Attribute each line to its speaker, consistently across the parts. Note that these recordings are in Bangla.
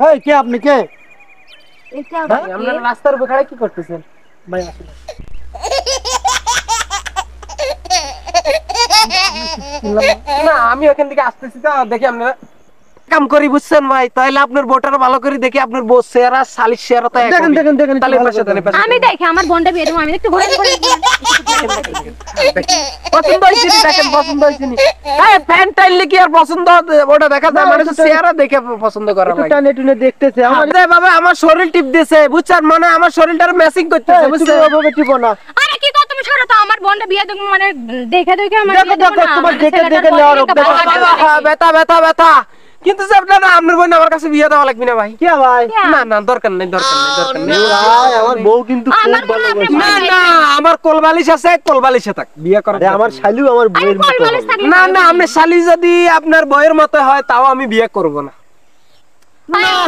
Speaker 1: এই কে আপনি কে?
Speaker 2: এটা
Speaker 1: হ্যাঁ?
Speaker 2: আমরা রাস্তার উপরে খাড়া কি করতেছেন?
Speaker 1: ভাই আসুন।
Speaker 2: না আমি ওখান থেকে আসতেছি তো দেখি আমরা কাম করি বুঝছেন ভাই, তাহলে আপনার বোটার ভালো করে দেখি আপনার বউ চেহারা সালিশ চেহারা তো এক
Speaker 1: দেখেন
Speaker 2: হবে।
Speaker 1: দেখেন দেখেন একটু
Speaker 2: তাহলে
Speaker 1: ভালো
Speaker 2: পাশে
Speaker 1: করে
Speaker 2: দেন
Speaker 1: দেখেন।
Speaker 2: পাশে
Speaker 3: আমি দেখি আমার বোনটা বিয়ে দেবো, আমি একটু ঘোরান করে
Speaker 2: পছন্দ হয়েছে নি, দেখেন পছন্দ হয়েছে নি। এই ফ্যান টাইলে কি আর পছন্দ ওটা দেখা যায়,
Speaker 1: না,
Speaker 2: মানে
Speaker 1: একটু
Speaker 2: চেহারা দেখে পছন্দ করা
Speaker 1: একটু
Speaker 2: লাগে।
Speaker 1: টানে টুনে দেখতেছে আমার।
Speaker 2: আরে বাবা আমার শরীর টিপ দিয়েছে বুঝছেন, মানে আমার শরীরটার ম্যাচিং করতেছে
Speaker 1: তুমি
Speaker 2: বুঝছেন।
Speaker 1: ওভাবে টিপো না।
Speaker 3: আরে কি কর তুমি, ছাড়ো তো আমার বোনটা বিয়ে দেবো, মানে দেখে দেখে আমার
Speaker 1: দেখো,
Speaker 3: বিয়ে দেবো
Speaker 1: দেখো,
Speaker 3: না,
Speaker 1: তোমার
Speaker 3: মানে
Speaker 1: দেখে
Speaker 3: ছেলেটার
Speaker 1: দেখে
Speaker 3: বয়স
Speaker 1: নেওয়ার
Speaker 3: একটা
Speaker 1: অভ্যাস
Speaker 3: ভালো
Speaker 1: আছে।
Speaker 3: লাগে।
Speaker 2: ব্যথা ব্যথা ব্যথা, কিন্তু যে আপনার না আপনার বোন আমার কাছে বিয়ে দেওয়া লাগবে না ভাই।
Speaker 1: কে ভাই?
Speaker 2: না না দরকার নেই দরকার নেই দরকার নেই।
Speaker 1: ভাই আমার বউ কিন্তু খুব
Speaker 3: আমার মনে হয়
Speaker 1: ভালোবাসে।
Speaker 3: আপনার
Speaker 2: না না আমার কোলবালিশ আছে, কোলবালিশে থাক বিয়ে করার।
Speaker 1: আরে আমার শালু আমার
Speaker 3: আরে
Speaker 1: বউয়ের
Speaker 3: কল
Speaker 1: মতো
Speaker 3: বালিশ
Speaker 1: হবে।
Speaker 3: থাকলে
Speaker 2: না না আপনি শালি যদি আপনার বইয়ের মতো হয় তাও আমি বিয়ে করব না।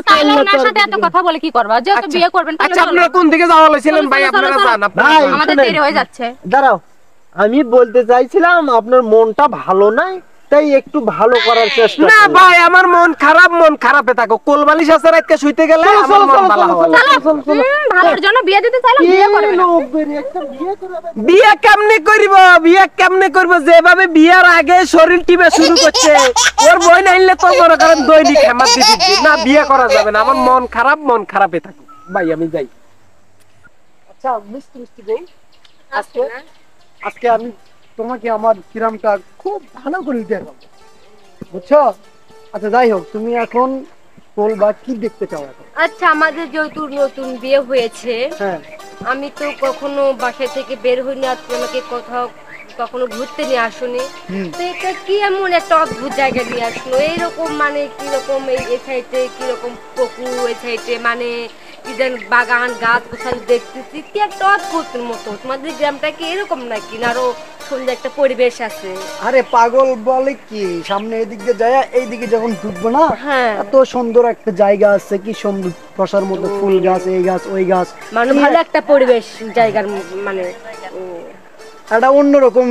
Speaker 3: তাহলে ওনার সাথে এত কথা বলে কি করবা, যেহেতু বিয়ে করবেন তাহলে
Speaker 2: আচ্ছা
Speaker 3: চলো।
Speaker 2: আপনারা কোন দিকে যাওয়া হয়েছিলেন
Speaker 3: চলো,
Speaker 2: ভাই?
Speaker 3: চলো,
Speaker 2: আপনারা
Speaker 3: চলো,
Speaker 2: যান
Speaker 3: চলো।
Speaker 2: আপনারা
Speaker 1: ভাই,
Speaker 2: যান।
Speaker 3: আমাদের
Speaker 1: শুনেন।
Speaker 3: দেরি হয়ে যাচ্ছে।
Speaker 1: দাঁড়াও, আমি বলতে চাইছিলাম আপনার মনটা ভালো নাই, তাই একটু ভালো করার চেষ্টা
Speaker 2: না
Speaker 1: করো।
Speaker 2: ভাই আমার মন খারাপে থাকো, কোলবালিশ আছে রাতকে শুইতে গেলে
Speaker 1: চলো,
Speaker 2: আমার
Speaker 1: চলো,
Speaker 2: মন
Speaker 1: চলো,
Speaker 2: ভালো
Speaker 1: চলো,
Speaker 2: হয়।
Speaker 1: চলো, চলো, চলো।
Speaker 3: ভালোর জন্য বিয়ে দিতে চাইলে
Speaker 1: কি
Speaker 3: বিয়ে করবে না।
Speaker 1: লোকের একটা বিয়ে করাবে?
Speaker 2: বিয়ে কেমনে করব যেভাবে বিয়ের আগে শরীর টিপে শুরু করছে, ওর বই নাইলে তো মনে করেন দৈনিক হেমাত দিতে না, বিয়ে করা যাবে না। আমার মন খারাপে থাকে ভাই, আমি যাই।
Speaker 1: আচ্ছা মিষ্টি মিষ্টি বউ, আজকে আজকে আমি তোমাকে আমার কিরামটা খুব ভালো করে দেখাবো, বুঝছো? আচ্ছা যাই হোক, তুমি এখন বলবা কি দেখতে চাও এখন?
Speaker 4: আচ্ছা, আমাদের যেহেতু নতুন বিয়ে হয়েছে,
Speaker 1: হ্যাঁ,
Speaker 4: আমি তো কখনো বাসা থেকে বের হইনি, আর তুমি আমাকে কোথাও কখনো ঘুরতে নিয়ে আসোনি।
Speaker 1: হুম।
Speaker 4: তো এটা কি এমন একটা অদ্ভুত জায়গা নিয়ে আসলো এইরকম, মানে কিরকম এই সাইডে কিরকম পুকুর, এই সাইডে মানে কি যেন বাগান গাছ গোছালি দেখতেছি, কি একটা অদ্ভুত মতো। তোমাদের গ্রামটা কি এরকম নাকি, না আরো সুন্দর একটা পরিবেশ আছে?
Speaker 1: আরে পাগল বলে কি, সামনে এদিক দিয়ে যায়, এইদিকে যখন ঢুকবো না,
Speaker 4: হ্যাঁ,
Speaker 1: এত সুন্দর একটা জায়গা আছে, কি সুন্দর বসার মতো, ফুল গাছ, এই গাছ ওই গাছ,
Speaker 4: মানে ভালো একটা পরিবেশ জায়গার মানে ও,
Speaker 1: একটা অন্যরকম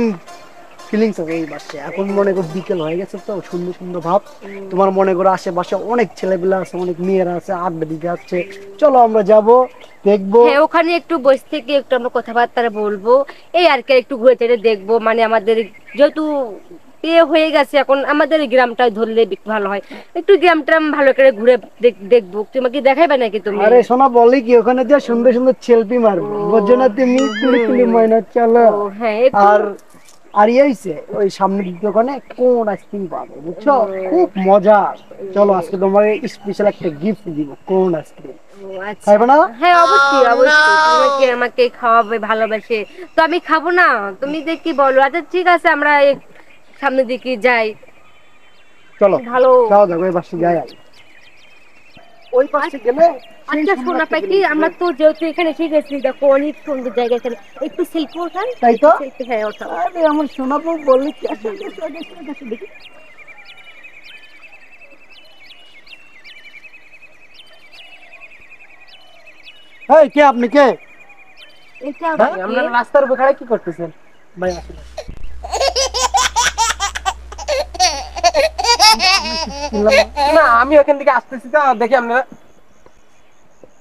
Speaker 1: ফিলিংস আছে এই বাসে। এখন মনে করো বিকেল হয়ে গেছে তো, সুন্দর সুন্দর ভাব, তোমার মনে করো আশেপাশে অনেক ছেলেপিলা আছে, অনেক মেয়েরা আছে, আড্ডা দিতে যাচ্ছে, চলো আমরা যাব, দেখবো।
Speaker 4: হ্যাঁ ওখানে একটু বসে থেকে একটু আমরা কথাবার্তা বলবো, এই আর কি একটু ঘুরে ফিরে দেখবো। মানে আমাদের যেহেতু বিয়ে হয়ে গেছে, এখন আমাদের এই গ্রামটা ধরলে ভালো হয়, একটু গ্রামটা ভালো করে ঘুরে দেখবো। তোমাকে দেখাইবে নাকি তুমি?
Speaker 1: আরে সোনা বলে কি, ওখানে দিয়ে সুন্দর সুন্দর সেলফি মারবো, বুঝছো না তুমি? কুলি ময়না চলো।
Speaker 4: ও হ্যাঁ একটু।
Speaker 1: আর আর ইয়েছে ওই সামনের দোকানে কোন আইসক্রিম পাবো, বুঝছো? খুব মজা। চলো আজকে তোমার স্পেশাল একটা গিফট দিব, কোন আইসক্রিম
Speaker 4: ও, আচ্ছা।
Speaker 1: খাইবে না?
Speaker 4: হ্যাঁ অবশ্যই অবশ্যই, তোমাকে আমাকে খাওয়াবে ভালোবাসে তো আমি খাবো না? তুমি যে কি বলো। আচ্ছা ঠিক আছে, আমরা সামনের দিকে যাই।
Speaker 1: চলো
Speaker 4: ভালো।
Speaker 1: যাও দেখো এই পাশে যাই আগে। ওই পাশে গেলে
Speaker 4: আচ্ছা শোনা পাখি, আমরা তো যেহেতু এখানে এসে গেছি, দেখো অনেক সুন্দর জায়গা এখানে, একটু সেলফি ওঠান।
Speaker 1: তাই তো?
Speaker 4: সেলফি হ্যাঁ ওঠাও।
Speaker 1: আরে আমার সোনা বউ বললে কি, আসো, আসো, আসো, আসো, আসো, দেখি। এই কে আপনি কে?
Speaker 4: এটা
Speaker 1: হ্যাঁ?
Speaker 4: কে?
Speaker 2: আপনারা রাস্তার উপরে খাড়া কি করতেছেন?
Speaker 1: ভাই আসুন।
Speaker 2: না আমি ওখান থেকে আসতেছি তো দেখি আপনারা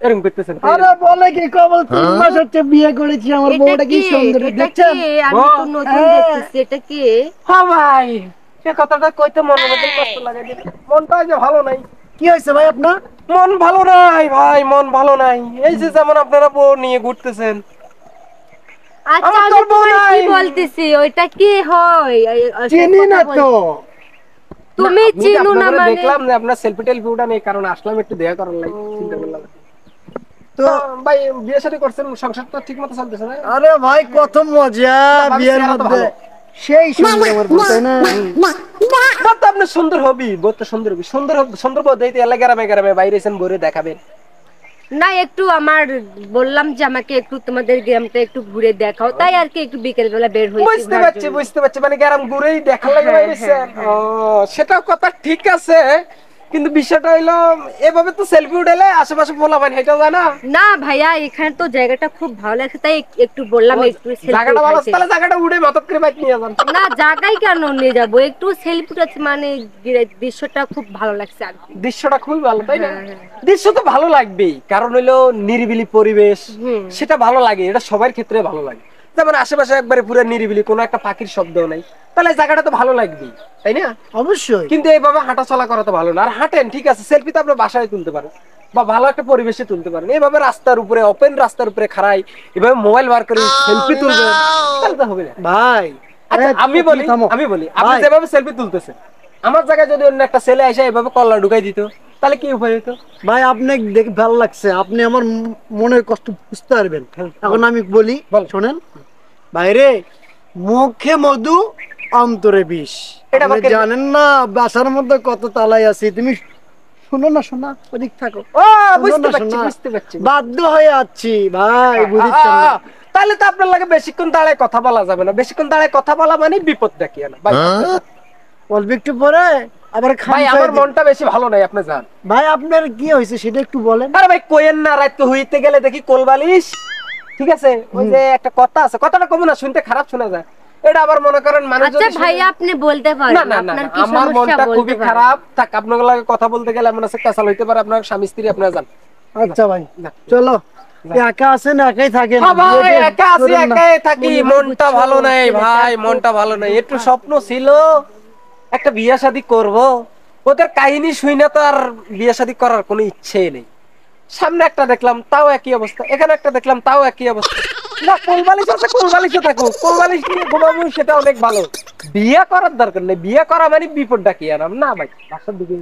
Speaker 2: এরকম করতেছেন।
Speaker 1: আরে বলে কি, কেবল 3 মাস হচ্ছে বিয়ে করেছি, আমার
Speaker 4: এটা
Speaker 1: বউটা কি
Speaker 4: কে?
Speaker 1: সুন্দর
Speaker 4: এটা
Speaker 1: দেখছেন?
Speaker 4: কে? আমি তো
Speaker 2: ও,
Speaker 4: নতুন
Speaker 1: হ্যাঁ।
Speaker 4: দেখতেছি, এটা কে?
Speaker 2: হ্যাঁ ভাই, সে কথাটা কইতে মনে মধ্যে কষ্ট লাগে, মনটা যে ভালো নাই।
Speaker 1: কি হয়েছে ভাই আপনার?
Speaker 2: মন ভালো নাই ভাই, মন ভালো নাই। এই যে যেমন আপনারা বউ নিয়ে ঘুরতেছেন,
Speaker 4: আচ্ছা
Speaker 2: আমার
Speaker 4: আমি
Speaker 2: তোর বউ
Speaker 4: তোমায়
Speaker 2: নাই।
Speaker 4: কি বলতেছি, ওইটা কি হয়? ওইসব
Speaker 1: চিনি
Speaker 4: কথা
Speaker 1: না
Speaker 4: বল-
Speaker 1: তো।
Speaker 4: তুমি
Speaker 2: আমি যে
Speaker 4: চিনো না
Speaker 2: আপনাদের
Speaker 4: মানে?
Speaker 2: দেখলাম যে আপনার সেলফি টেলফি উঠান, এই কারণে আসলাম একটু দেখা করার লাগি, চিন্তা করলাম।
Speaker 1: তো
Speaker 2: তো ভাই বিয়ে শাদী করছেন, সংসার তো ঠিক মতো চলতেছে না?
Speaker 1: আরে ভাই কত মজা
Speaker 2: ভাবি
Speaker 1: বিয়ের
Speaker 2: চেহারা তো
Speaker 1: মধ্যে,
Speaker 2: ভালো।
Speaker 1: সেই সুন্দর আমার বউ, তাই না?
Speaker 2: বউ তো আপনার সুন্দর হবি, বউ তো সুন্দর হবি, সুন্দর বউ দেখতে এলাকা গ্রামে গ্রামে বাইরে এসেন বউরে দেখাবেন।
Speaker 4: না একটু আমার বললাম যে আমাকে একটু তোমাদের গ্রামটা একটু ঘুরে দেখাও, তাই আর কি একটু বিকেল বেলা বের হয়েছি
Speaker 2: বুঝতে
Speaker 4: ঘোরার
Speaker 2: পারছি
Speaker 4: জন্য।
Speaker 2: মানে গ্রাম ঘুরেই দেখার লাগে
Speaker 4: হ্যাঁ,
Speaker 2: বাইরে এসেন।
Speaker 4: হ্যাঁ, হ্যাঁ।
Speaker 2: ও সেটাও কথা ঠিক আছে, কিন্তু বিষয়টা হইলো এভাবে তো সেলফি উঠাইলে আশেপাশে পোলাপান হেঁটে যায় না।
Speaker 4: না ভাইয়া এখানে তো জায়গাটা খুব ভালো লাগছে তাই একটু বললাম একটু selfie
Speaker 2: জায়গাটা ভালো আছে,
Speaker 4: উঠাইতে।
Speaker 2: তাহলে জায়গাটা উঠে মাথাত করে বাইক নিয়ে যান।
Speaker 4: না জায়গায় কেন নিয়ে যাবো, একটু সেলফি উঠাচ্ছি মানে দৃশ্যটা খুব ভালো লাগছে আর কি।
Speaker 2: দৃশ্যটা খুবই ভালো তাই না?
Speaker 4: হ্যাঁ, হ্যাঁ।
Speaker 2: দৃশ্য তো ভালো লাগবেই, কারণ হইলো নিরিবিলি পরিবেশ,
Speaker 4: হুম।
Speaker 2: সেটা ভালো লাগে, এটা সবার ক্ষেত্রে ভালো লাগে। যেমন আশেপাশে একবারে পুরো নিরিবিলি, কোনো একটা পাখির শব্দও নাই, তাহলে জায়গাটা তো ভালো লাগবেই তাই না?
Speaker 1: অবশ্যই।
Speaker 2: কিন্তু এইভাবে হাঁটা চলা করা তো ভালো না। আর হাঁটেন ঠিক আছে, সেলফি তো আপনার বাসায় তুলতে পারেন বা ভালো একটা পরিবেশে তুলতে পারেন, এইভাবে রাস্তার উপরে ওপেন রাস্তার উপরে খাড়াই এভাবে মোবাইল বার করে সেলফি তুলবেন, তাহলে তো হবে না।
Speaker 1: ভাই
Speaker 2: আচ্ছা
Speaker 1: আরে
Speaker 2: আমি বলি,
Speaker 1: থামো।
Speaker 2: আপনি
Speaker 1: ভাই,
Speaker 2: যেভাবে সেলফি তুলতেছেন, আমার জায়গায় যদি অন্য একটা ছেলে এসে এভাবে কল্লা ঢুকাই দিত, তাহলে কি উপায় হতো?
Speaker 1: ভাই আপনি দেখে ভালো লাগছে, আপনি আমার মনের কষ্ট বুঝতে পারবেন। এখন আমি বলি,
Speaker 2: বল।
Speaker 1: শোনেন বাইরে, মুখে মধু অন্তরে বিষ।
Speaker 2: এটা
Speaker 1: আপনি
Speaker 2: আমাকে-
Speaker 1: জানেন না বাসার মধ্যে কত তালাই আছে, তুমি শুনো না, শোনা ওদিক থাকো।
Speaker 2: ও
Speaker 1: শোনো
Speaker 2: বুঝতে
Speaker 1: না,
Speaker 2: পারছি
Speaker 1: শোনা।
Speaker 2: বুঝতে পারছি।
Speaker 1: বাধ্য হয়ে যাচ্ছি ভাই, বুঝছেন না?
Speaker 2: তাহলে তো আপনার লাগে বেশিক্ষণ দাঁড়ায় কথা বলা যাবে না, বেশিক্ষণ দাঁড়ায় কথা বলা মানে বিপদ দেখিয়ে না ভাই।
Speaker 1: অল্প একটু পরে আবার
Speaker 2: ভাই
Speaker 1: খামচায়
Speaker 2: আমার
Speaker 1: দিন।
Speaker 2: মনটা বেশি ভালো নাই, আপনি যান।
Speaker 1: ভাই আপনার কি হয়েছে সেটা একটু বলেন।
Speaker 2: আরে ভাই কোয়েন না, রাত হইতে গেলে দেখি কোলবালিশ, ঠিক আছে? ওই যে একটা কথা আছে, কথাটা কমু না, শুনতে খারাপ শোনা যায়, এটা আবার মনে করেন মানুষ
Speaker 4: আচ্ছা
Speaker 2: যদি শুনে-
Speaker 4: ভাইয়া আপনি বলতে পারেন
Speaker 2: না না না
Speaker 4: আপনার
Speaker 2: না,
Speaker 4: কি
Speaker 2: আমার
Speaker 4: সমস্যা
Speaker 2: মনটা
Speaker 4: বলতে
Speaker 2: খুবই
Speaker 4: পারেন।
Speaker 2: খারাপ থাক, আপনার লাগে কথা বলতে গেলে এমন আছে কাঁচাল হইতে পারে, আপনার স্বামী স্ত্রী আপনারা যান।
Speaker 1: আচ্ছা ভাই
Speaker 2: না।
Speaker 1: চলো, একা আছেন একাই থাকেন।
Speaker 2: হ্যাঁ ভাই,
Speaker 1: বিয়ে টিয়ে
Speaker 2: একা আছি,
Speaker 1: করেন না।
Speaker 2: একাই থাকি, মনটা
Speaker 4: বুঝছো,
Speaker 2: ভালো নাই
Speaker 4: ছেলেটা
Speaker 2: ভাই,
Speaker 4: খুব-
Speaker 2: মনটা ভালো নাই। একটু স্বপ্ন ছিল একটা বিয়ে শাদী করব, ওদের কাহিনী শুই না তো আর বিয়ে শাদী করার কোনো ইচ্ছে নেই। সামনে একটা দেখলাম তাও একই অবস্থা, এখানে একটা দেখলাম তাও একই অবস্থা। না কোলবালিশ আছে, কোলবালিশে থাকুক, কোলবালিশ নিয়ে ঘুমাবো, সেটা অনেক ভালো। বিয়ে করার দরকার নেই, বিয়ে করা মানে বিপদ ডাকিয়ে আনাম না ভাই, বাসার দিকে